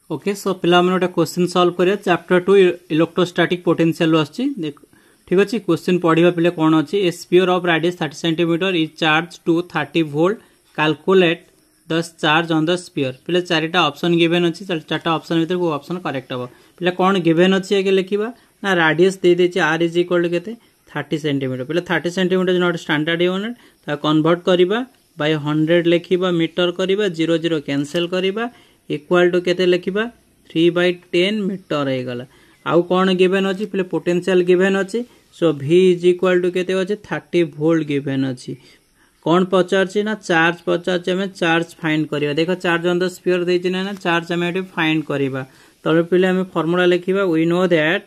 Okay so पिला गोटे question solve करिया चैप्टर 2 इलेक्ट्रोस्टैटिक पोटेंशियल आछि देख ठीक अछि क्वेश्चन पढिबा पिले कोन अछि a sphere of radius 30 centimetre is charge to 30 volt calculate the charge on the sphere पिले चारिटा ऑप्शन गिवन अछि चारटा ऑप्शन भीतर को ऑप्शन करेक्ट हबो पिले कोन गिवन अछि आगे लिखिबा ना रेडियस दे देछि r इज इक्वल टू केते 30 सेंटीमीटर पिले 30 centimetre is not standard unit ता कन्वर्ट करिबा बाय 100 लिखिबा मीटर करिबा 0 0 कैंसिल करिबा इक्वल टू केते लिखिबा 3/10 मीटर हे गला आउ कोन गिवन अछि पले पोटेंशियल गिवन अछि सो v इज इक्वल टू केते अछि 30 वोल्ट गिवन अछि कोन पचारछि ना चार्ज पचारछि हमें चार्ज फाइंड करिबा देखो चार्ज ऑन द स्फीयर देछि ना चार्ज हमें एटी फाइंड करिबा तबे पले हमें फार्मूला लिखिबा we know that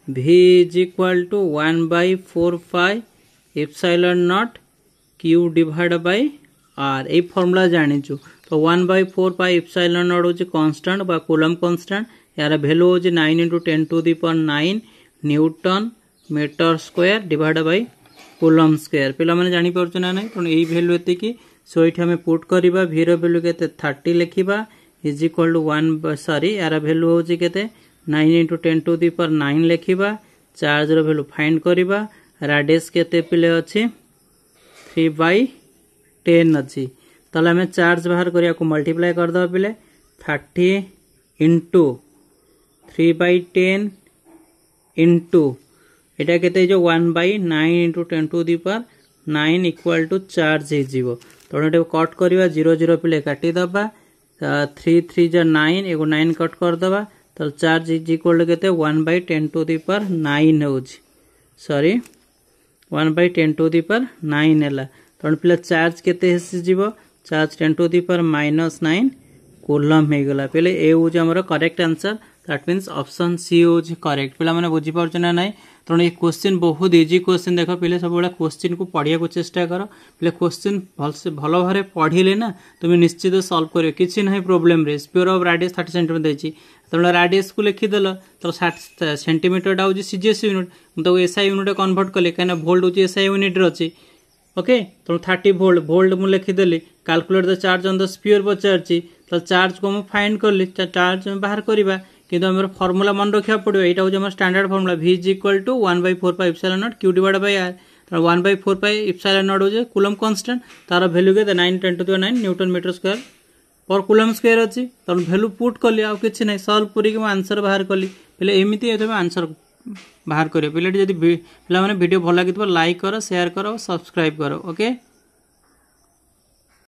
v is equal to 1/4 pi epsilon naught q divided by r ए फार्मूला जानिछु तो 1/4 pi epsilon naught होची कांस्टेंट बा कूलम कांस्टेंट यार वैल्यू होची 9 × 10⁹ newton metre square divide by coulomb square पिला माने जानि परछु ना नै कोन एई वैल्यू एते की सो इठ हमें पुट करिबा v रो वैल्यू केते 30 लिखिबा इज इक्वल टू 1 सॉरी यार वैल्यू होची केते 9 × 10⁹ लिखिबा चार्ज रो वैल्यू फाइंड करिबा रेडियस केते पिले अछि 3/10 अछि तले हमें चार्ज बाहर करिया को मल्टीप्लाई कर दो पिले 30 * 3/10 इनटू एटा केते जो 1/9 × 10⁹ इक्वल टू चार्ज हे जीवो तो एटा कट करिवा 0 0 पिले काटी दबा 3 3 जा 9 एगो 9 कट कर दबा तो चार्ज इज इक्वल टू केते 1/10⁹ होची सॉरी 1/10⁹ हैला तो पिले चार्ज केते हेसी जीवो चार्ज 10⁻⁻9 कूलम हे गला पहले ए होज हमर correct answer that means option C होज करेक्ट पिला माने बुझी परछ ना नै तो ये क्वेश्चन बहुत इजी क्वेश्चन देखो पहले सब बड़ा क्वेश्चन को पढ़िया को चेष्टा करो पहले क्वेश्चन भल भारे पढ़िले ना तुम निश्चित सॉल्व करियो किछि नै प्रॉब्लम रे स्फीयर ऑफ रेडियस 30 सेंटीमीटर देछि तो रेडियस को लिखि देलो तो 60 सेंटीमीटर डा होज सीजीएस यूनिट तो एसआई यूनिट कन्वर्ट करले कना वोल्ट होज एसआई यूनिट रे अछि ओके तो 30 वोल्ट मु लिखि देली calculate the charge on the sphere पचारछि तो चार्ज को हम फाइंड करली चार्ज में बाहर करबा किंतु हमर फार्मूला मन रखिया पड़ो एटा हो हमर standard formula v is equal to 1/4 pi epsilon naught q divided by r तो 1/4 pi epsilon naught हो कूलम कांस्टेंट तार वैल्यू के 9 × 10⁹ न्यूटन मीटर स्क्वायर पर कूलम स्क्वायर अछि तो वैल्यू पुट करली आ किछि नै सॉल्व करी के आंसर बाहर करली पहले एमिति एतबे आंसर बाहर करियो पहले जदी पिला माने वीडियो भल लागितबा लाइक करो शेयर करो सब्सक्राइब करो ओके।